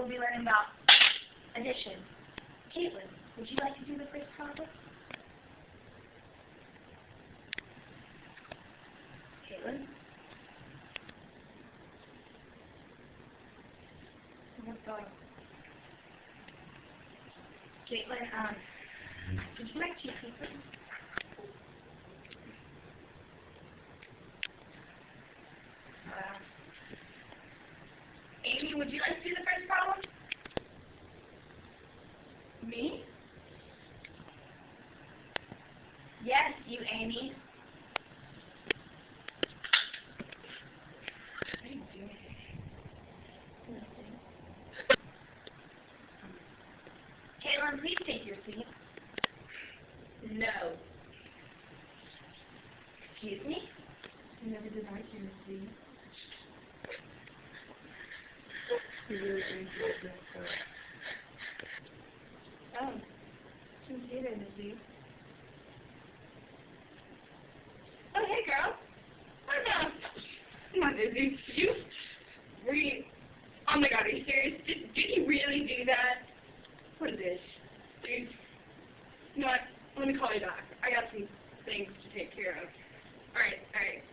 we'll be learning about addition. Caitlin, would you like to do the first problem? Caitlin? What's going on? Caitlin, would you like cheese pizza? Amy, would you like to do the first problem? Me? Yes, you, Amy. What are you doing? Caitlin, please take your seat. No. Excuse me? I never did like your seat. Oh, shouldn't see that in the seat. Oh, hey, girl. Oh, no. Come on, Izzy. Oh, my God, are you serious? Did you really do that? What is this? Dude, you know what? Let me call you back. I got some things to take care of. All right.